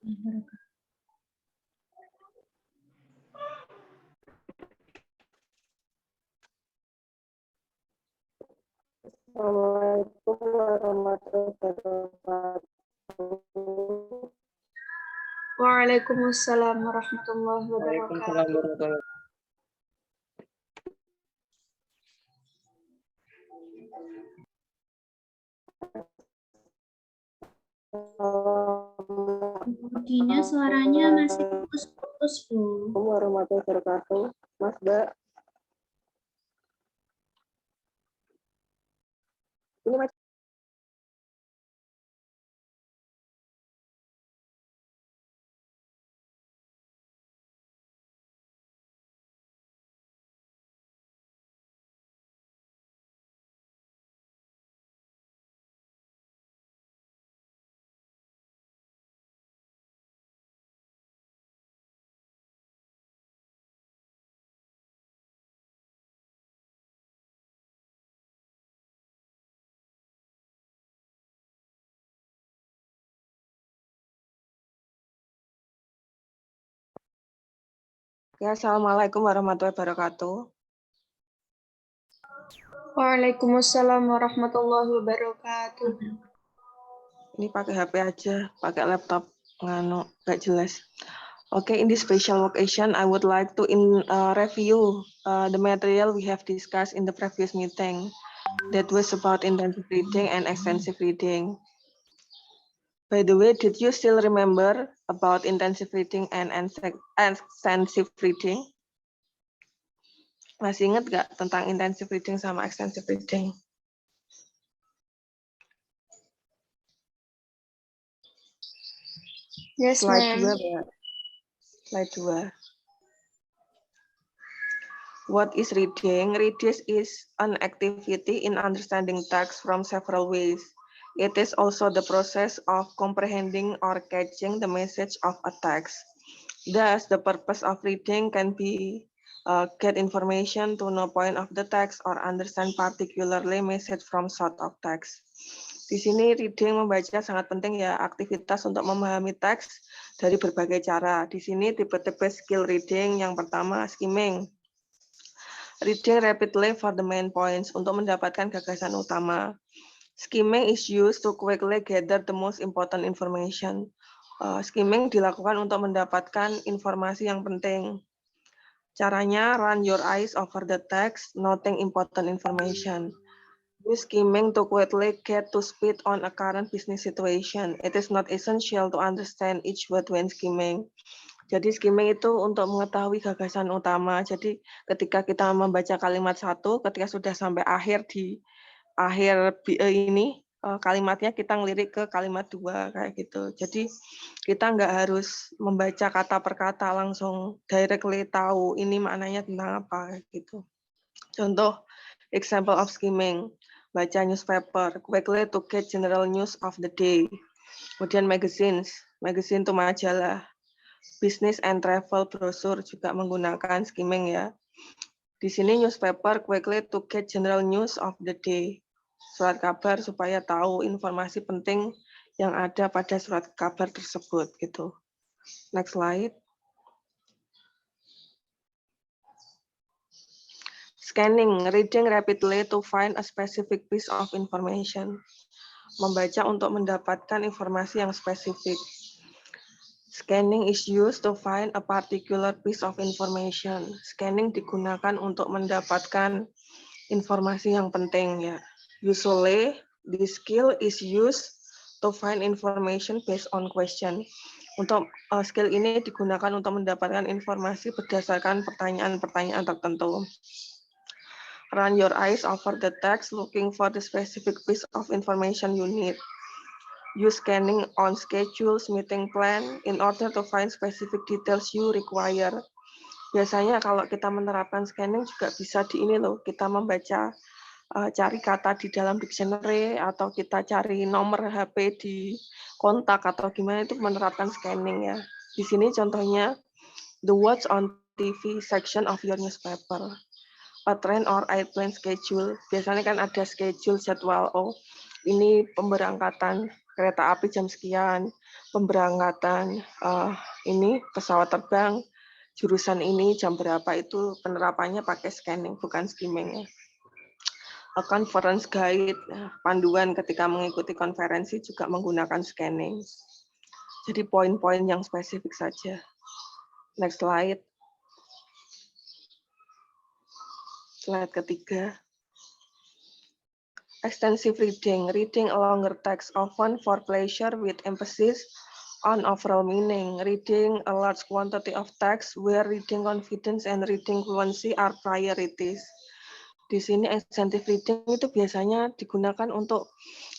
Assalamualaikum warahmatullahi wabarakatuh. Waalaikumsalam warahmatullahi Waalaikumsalam wabarakatuh. warahmatullahi Gina suaranya masih putus-putus, Bu. Assalamualaikum warahmatullahi wabarakatuh. Mas, Mbak. Ini Mas. Ya, Assalamualaikum warahmatullahi wabarakatuh. Waalaikumsalam warahmatullahi wabarakatuh. Ini pakai HP aja, pakai laptop nggak jelas. Okay, in this special occasion, I would like to review the material we have discussed in the previous meeting. That was about intensive reading and extensive reading. By the way, did you still remember about intensive reading and extensive reading? Masih ingat nggak tentang intensive reading sama extensive reading? Yes, Slide ma'am. 2, Mbak. Slide 2. What is reading? Reading is an activity in understanding text from several ways. It is also the process of comprehending or catching the message of a text. Thus, the purpose of reading can be get information to know point of the text or understand particularly message from sort of text. Di sini reading membaca sangat penting ya, aktivitas untuk memahami teks dari berbagai cara. Di sini tipe-tipe skill reading yang pertama skimming. Reading rapidly for the main points untuk mendapatkan gagasan utama. Skimming is used to quickly gather the most important information. Skimming dilakukan untuk mendapatkan informasi yang penting. Caranya, run your eyes over the text, noting important information. Use skimming to quickly get to speed on a current business situation. It is not essential to understand each word when skimming. Jadi skimming itu untuk mengetahui gagasan utama. Jadi ketika kita membaca kalimat satu, ketika sudah sampai akhir di akhir ini kalimatnya kita ngelirik ke kalimat dua kayak gitu. Jadi kita nggak harus membaca kata per kata langsung directly tahu ini maknanya tentang apa gitu. Contoh example of skimming, baca newspaper, quickly to get general news of the day. Kemudian magazine itu majalah. Business and travel brochure juga menggunakan skimming ya. Di sini newspaper quickly to get general news of the day. Surat kabar supaya tahu informasi penting yang ada pada surat kabar tersebut gitu. Next slide. Scanning, reading rapidly to find a specific piece of information. Membaca untuk mendapatkan informasi yang spesifik. Scanning is used to find a particular piece of information. Scanning digunakan untuk mendapatkan informasi yang penting ya. Usually, this skill is used to find information based on question. Untuk skill ini digunakan untuk mendapatkan informasi berdasarkan pertanyaan-pertanyaan tertentu. Run your eyes over the text looking for the specific piece of information you need. Use scanning on schedules, meeting plan in order to find specific details you require. Biasanya kalau kita menerapkan scanning juga bisa di ini loh, kita membaca cari kata di dalam dictionary atau kita cari nomor HP di kontak atau gimana itu menerapkan scanning ya. Di sini contohnya the watch on TV section of your newspaper. A train or airplane schedule. Biasanya kan ada schedule jadwal ini pemberangkatan kereta api jam sekian, pemberangkatan ini pesawat terbang jurusan ini jam berapa, itu penerapannya pakai scanning bukan skimming ya. A conference guide, panduan ketika mengikuti konferensi juga menggunakan scanning. Jadi poin-poin yang spesifik saja. Next slide. Slide ketiga. Extensive reading, reading a longer text often for pleasure with emphasis on overall meaning. Reading a large quantity of text where reading confidence and reading fluency are priorities. Di sini extensive reading itu biasanya digunakan untuk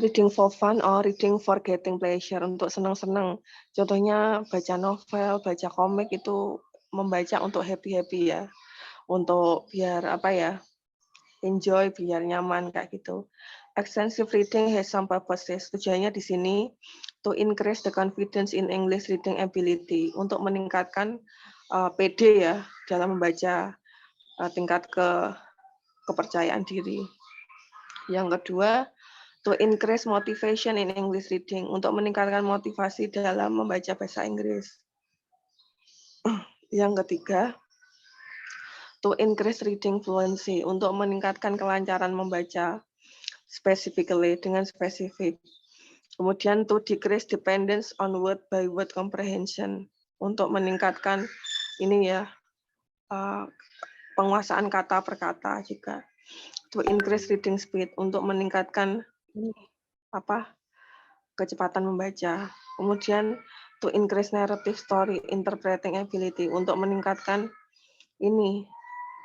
reading for fun or reading for getting pleasure, untuk senang-senang. Contohnya baca novel, baca komik itu membaca untuk happy-happy ya. Untuk biar apa ya? Enjoy, biar nyaman kayak gitu. Extensive reading has some purposes. Tujuannya di sini to increase the confidence in English reading ability, untuk meningkatkan PD ya dalam membaca, tingkat kepercayaan diri. Yang kedua, to increase motivation in English reading, untuk meningkatkan motivasi dalam membaca bahasa Inggris. Yang ketiga, to increase reading fluency, untuk meningkatkan kelancaran membaca specifically, dengan spesifik. Kemudian to decrease dependence on word by word comprehension, untuk meningkatkan ini ya penguasaan kata per kata juga. To increase reading speed, untuk meningkatkan kecepatan membaca. Kemudian to increase narrative story interpreting ability, untuk meningkatkan ini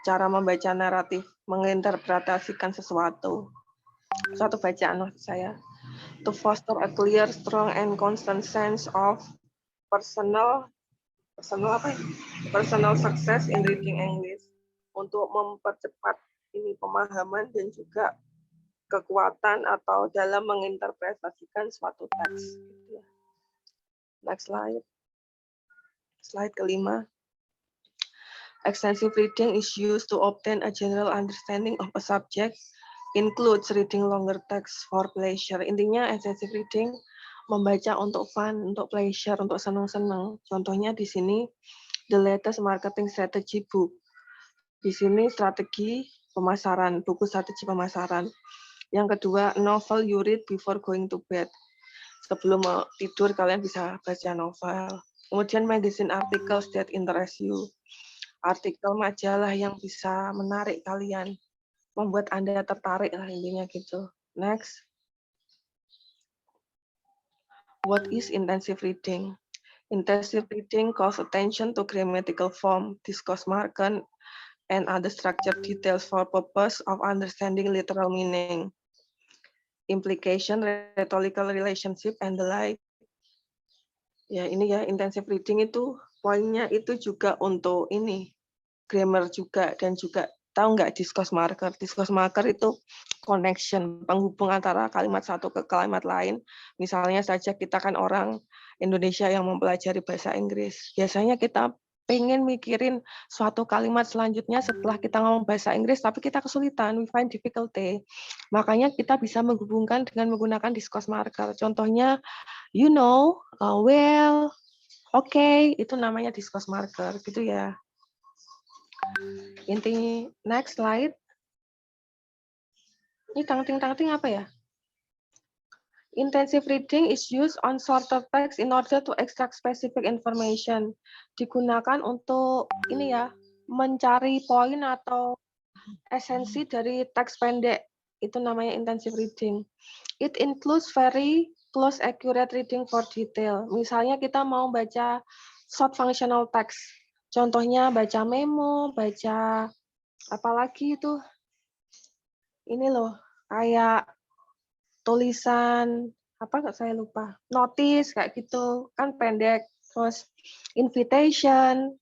cara membaca naratif, menginterpretasikan sesuatu. Suatu bacaan maksud saya. To foster a clear, strong, and constant sense of personal success in reading English, untuk mempercepat ini pemahaman dan juga kekuatan atau dalam menginterpretasikan suatu teks. Next slide. Slide kelima. Extensive reading is used to obtain a general understanding of a subject, includes reading longer text for pleasure. Intinya extensive reading membaca untuk fun, untuk pleasure, untuk senang-senang. Contohnya di sini the latest marketing strategy book. Di sini strategi pemasaran, buku strategi pemasaran. Yang kedua, novel you read before going to bed. Sebelum tidur kalian bisa baca novel. Kemudian magazine articles that interest you. Artikel majalah yang bisa menarik kalian, membuat Anda tertarik lah intinya gitu. Next. What is intensive reading? Intensive reading calls attention to grammatical form, discourse marker, and other structured details for purpose of understanding literal meaning, implication, rhetorical relationship, and the like. Ya ini ya, intensive reading itu poinnya itu juga untuk ini grammar juga, dan juga tahu nggak discourse marker? Discourse marker itu connection, penghubung antara kalimat satu ke kalimat lain. Misalnya saja kita kan orang Indonesia yang mempelajari bahasa Inggris. Biasanya kita pengen mikirin suatu kalimat selanjutnya setelah kita ngomong bahasa Inggris, tapi kita kesulitan, we find difficulty. Makanya kita bisa menghubungkan dengan menggunakan discourse marker. Contohnya, you know, well, okay, itu namanya discourse marker, gitu ya. Inti next slide. Ini tangting apa ya? Intensive reading is used on shorter text in order to extract specific information. Digunakan untuk ini ya, mencari poin atau esensi dari teks pendek. Itu namanya intensive reading. It includes very close accurate reading for detail. Misalnya kita mau baca short functional text. Contohnya baca memo, baca apalagi itu. Ini loh, kayak tulisan apa nggak saya lupa, notice kayak gitu kan pendek. Terus invitation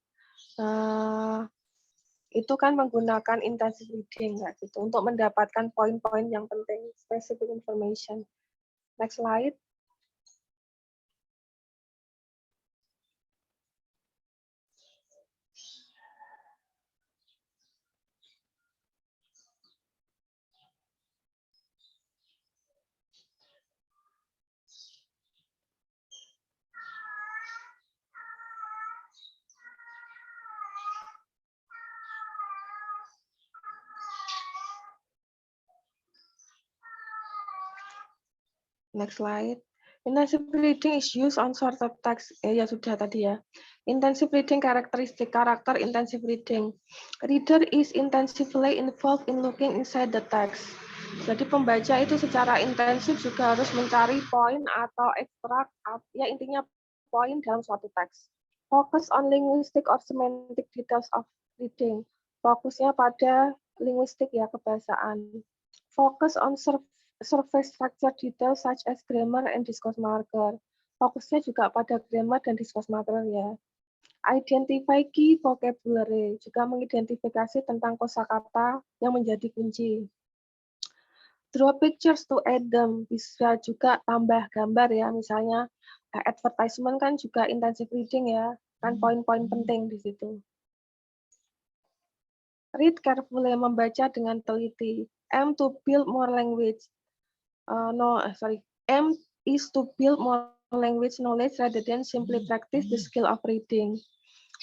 itu kan menggunakan intensive reading kayak gitu untuk mendapatkan poin-poin yang penting, specific information. Next slide. Next slide. Intensive reading is used on shorter text. Ya sudah tadi ya. Intensive reading karakteristik karakter intensive reading. Reader is intensively involved in looking inside the text. Jadi pembaca itu secara intensif juga harus mencari poin atau ekstrak, ya intinya poin dalam suatu teks. Focus on linguistic or semantic details of reading. Fokusnya pada linguistik ya, kebahasaan. Focus on surface structure details such as grammar and discourse marker. Fokusnya juga pada grammar dan discourse marker ya. Identify key vocabulary, juga mengidentifikasi tentang kosakata yang menjadi kunci. Draw pictures to add them, bisa juga tambah gambar ya, misalnya advertisement kan juga intensive reading ya, kan poin-poin penting di situ. Read carefully, membaca dengan teliti. Aim to build more language. Aim is to build more language knowledge rather than simply practice the skill of reading.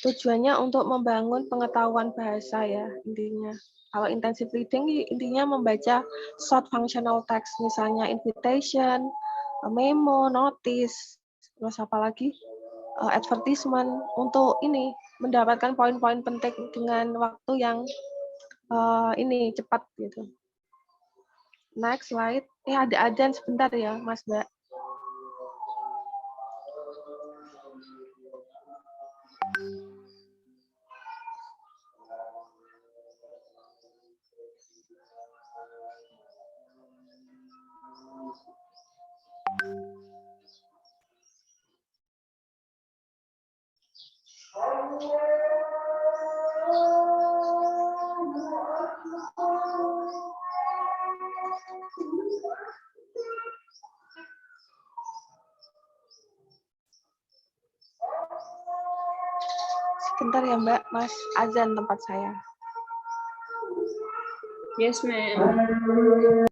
Tujuannya untuk membangun pengetahuan bahasa ya intinya. Kalau intensive reading intinya membaca short functional text, misalnya invitation, memo, notice, terus apa lagi? Advertisement, untuk ini mendapatkan poin-poin penting dengan waktu yang ini cepat gitu. Next slide. Ada adzan sebentar ya, Mas Mbak. Sebentar ya Mbak, Mas azan tempat saya. Yes, ma'am.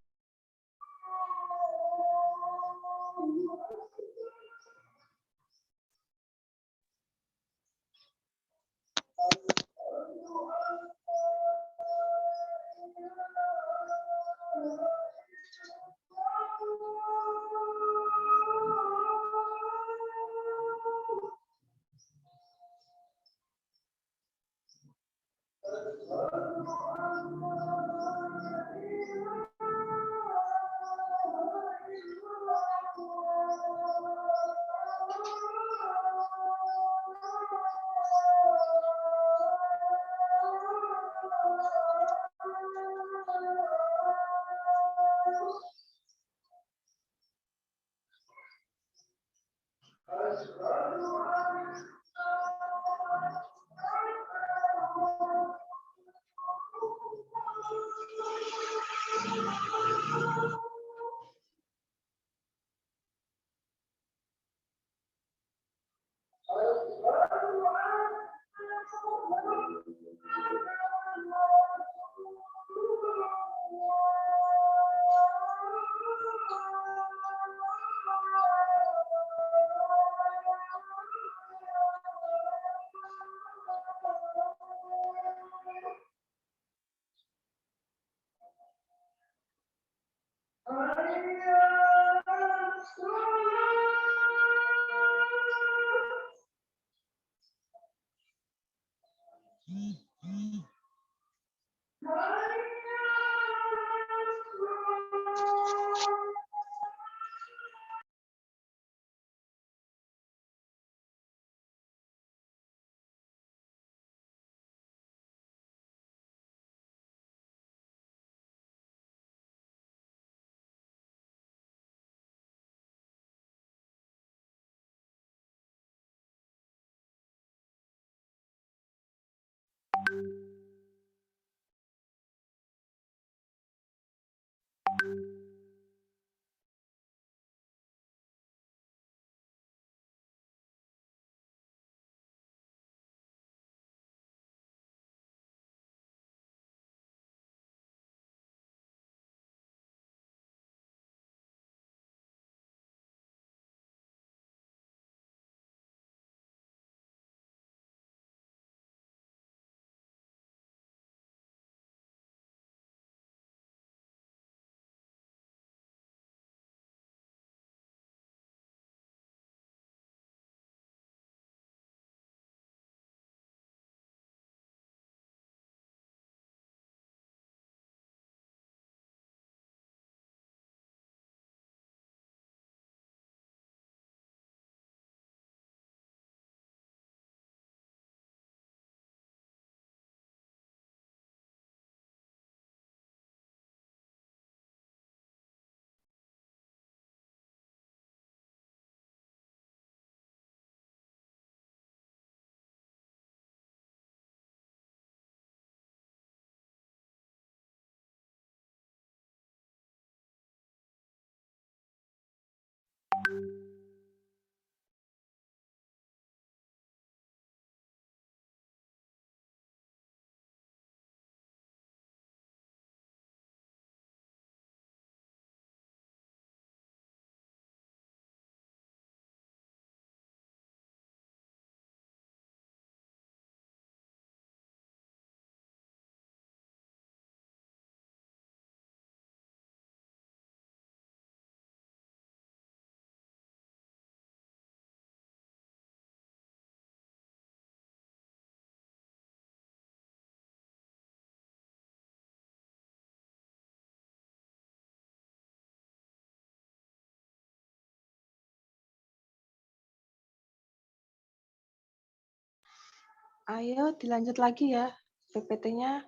Ayo dilanjut lagi ya PPT-nya.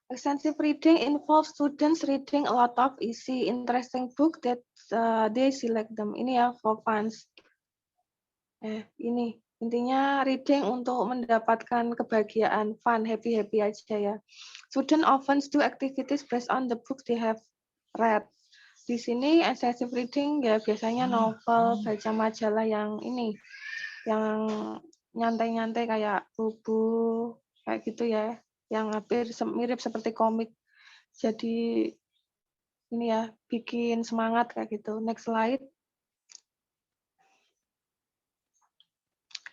Extensive reading involves students reading a lot of easy, interesting book that they select them. Ini ya for fun. Ini intinya reading untuk mendapatkan kebahagiaan, fun, happy aja ya. Student often do activities based on the books they have read. Di sini extensive reading ya biasanya novel, baca majalah yang ini, yang nyantai-nyantai kayak buku kayak gitu ya, yang hampir mirip seperti komik. Jadi ini ya bikin semangat kayak gitu. Next slide.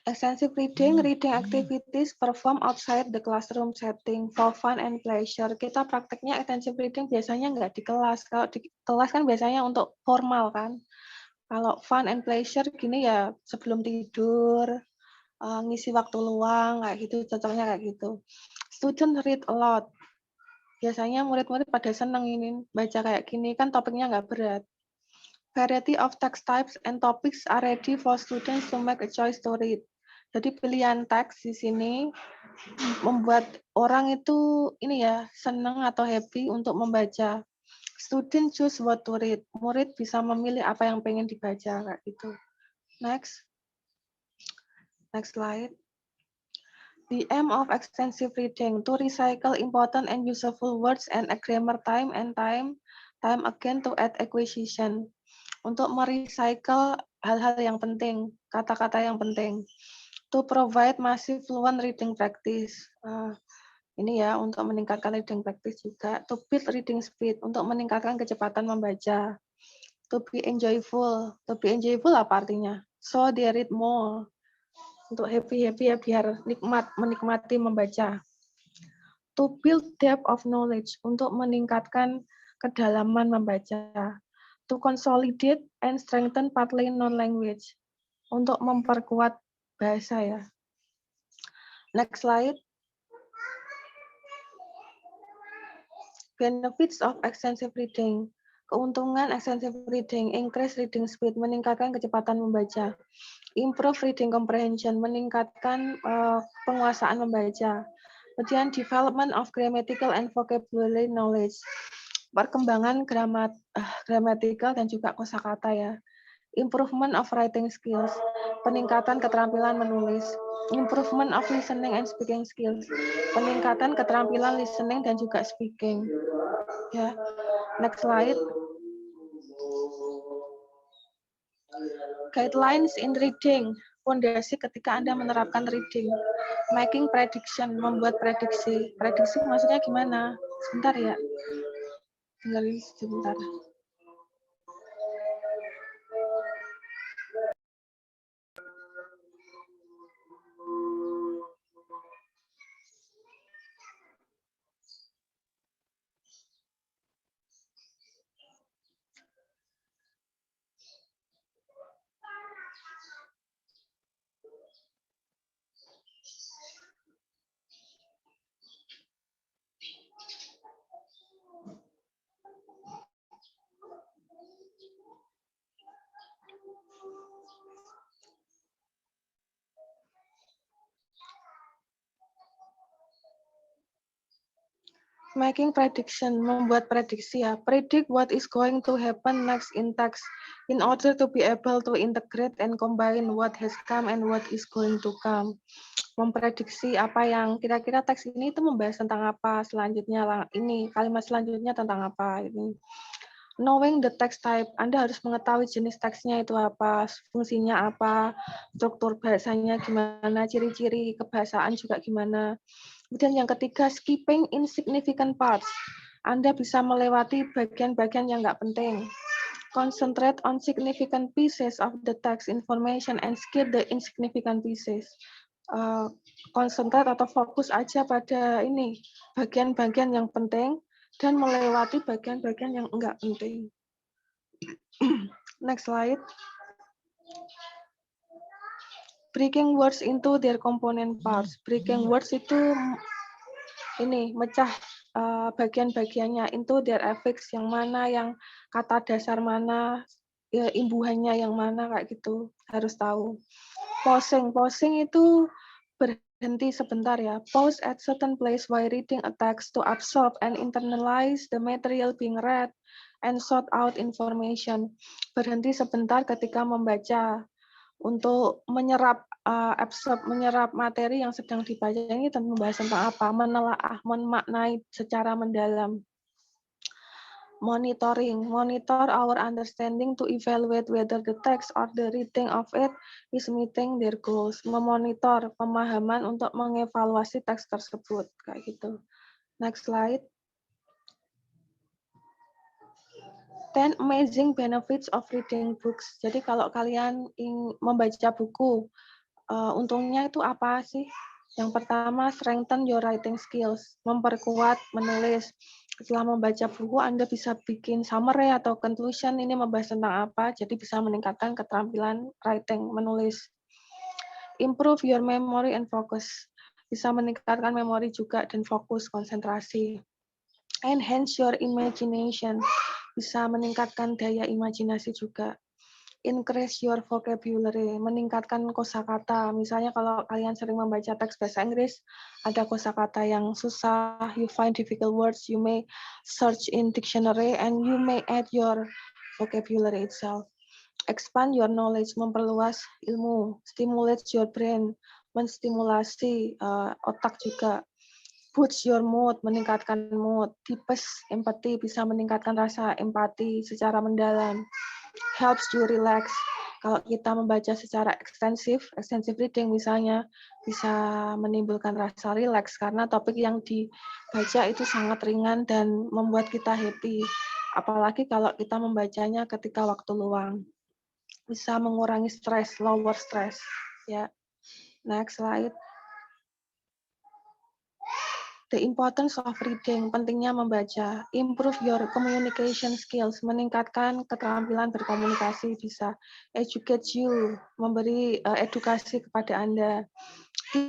Extensive reading activities performed outside the classroom setting for fun and pleasure. Kita prakteknya extensive reading biasanya nggak di kelas. Kalau di kelas kan biasanya untuk formal kan. Kalau fun and pleasure gini ya sebelum tidur, ngisi waktu luang kayak gitu, cocoknya kayak gitu. Student read a lot. Biasanya murid-murid pada seneng ini baca kayak gini kan topiknya nggak berat. Variety of text types and topics are ready for students to make a choice to read. Jadi pilihan teks di sini membuat orang itu ini ya senang atau happy untuk membaca. Student choose what to read. Murid bisa memilih apa yang pengen dibaca kayak gitu. Next slide. The aim of extensive reading to recycle important and useful words and a grammar time again to add acquisition. Untuk merecycle hal-hal yang penting, kata-kata yang penting. To provide massive fluent reading practice. Ini ya untuk meningkatkan reading practice juga. To build reading speed untuk meningkatkan kecepatan membaca. To be enjoyful. To be enjoyful apa artinya? So they read more. Untuk happy ya biar menikmati membaca. To build depth of knowledge untuk meningkatkan kedalaman membaca. To consolidate and strengthen partly non-language untuk memperkuat bahasa ya. Next slide. Benefits of extensive reading. Keuntungan extensive reading, increase reading speed, meningkatkan kecepatan membaca. Improve reading comprehension, meningkatkan penguasaan membaca. Kemudian development of grammatical and vocabulary knowledge. Perkembangan gramatikal dan juga kosakata ya. Improvement of writing skills, peningkatan keterampilan menulis. Improvement of listening and speaking skills, peningkatan keterampilan listening dan juga speaking. Ya, next slide. Guidelines in reading, fondasi ketika Anda menerapkan reading. Making prediction, membuat prediksi. Prediksi maksudnya gimana? Sebentar ya. Tinggal sebentar. Making prediction, membuat prediksi ya. Predict what is going to happen next in text in order to be able to integrate and combine what has come and what is going to come. Memprediksi apa yang kira-kira teks ini itu membahas tentang apa, selanjutnya ini kalimat selanjutnya tentang apa ini. Knowing the text type, Anda harus mengetahui jenis teksnya itu apa, fungsinya apa, struktur bahasanya gimana, ciri-ciri kebahasaan juga gimana. Kemudian yang ketiga, skipping insignificant parts. Anda bisa melewati bagian-bagian yang nggak penting. Concentrate on significant pieces of the text information and skip the insignificant pieces. Concentrate atau fokus aja pada ini, bagian-bagian yang penting, dan melewati bagian-bagian yang enggak penting. Next slide. Breaking words into their component parts. Breaking words itu ini mecah bagian-bagiannya into their affix, yang mana yang kata dasar mana, ya, imbuhannya yang mana kayak gitu harus tahu. Posing itu berhenti sebentar ya. Pause at certain place while reading a text to absorb and internalize the material being read and sort out information. Berhenti sebentar ketika membaca untuk menyerap menyerap materi yang sedang dibaca. Ini membahas tentang apa? Menelaah, memaknai secara mendalam. Monitoring, monitor our understanding to evaluate whether the text or the reading of it is meeting their goals. Memonitor pemahaman untuk mengevaluasi teks tersebut, kayak gitu. Next slide. 10 amazing benefits of reading books. Jadi kalau kalian ingin membaca buku, untungnya itu apa sih? Yang pertama, strengthen your writing skills, memperkuat menulis. Setelah membaca buku, Anda bisa bikin summary atau conclusion, ini membahas tentang apa, jadi bisa meningkatkan keterampilan writing, menulis. Improve your memory and focus, bisa meningkatkan memori juga dan fokus, konsentrasi. Enhance your imagination, bisa meningkatkan daya imajinasi juga. Increase your vocabulary, meningkatkan kosakata. Misalnya kalau kalian sering membaca teks bahasa Inggris, ada kosakata yang susah, you find difficult words, you may search in dictionary and you may add your vocabulary itself. Expand your knowledge, memperluas ilmu. Stimulate your brain, menstimulasi otak juga. Boost your mood, meningkatkan mood. Deepest empathy, bisa meningkatkan rasa empati secara mendalam. Helps you relax. Kalau kita membaca secara extensive reading misalnya, bisa menimbulkan rasa relax karena topik yang dibaca itu sangat ringan dan membuat kita happy. Apalagi kalau kita membacanya ketika waktu luang. Bisa mengurangi stres, lower stress. Ya. Next slide. The importance of reading, pentingnya membaca. Improve your communication skills, meningkatkan keterampilan berkomunikasi bisa. Educate you, memberi edukasi kepada Anda.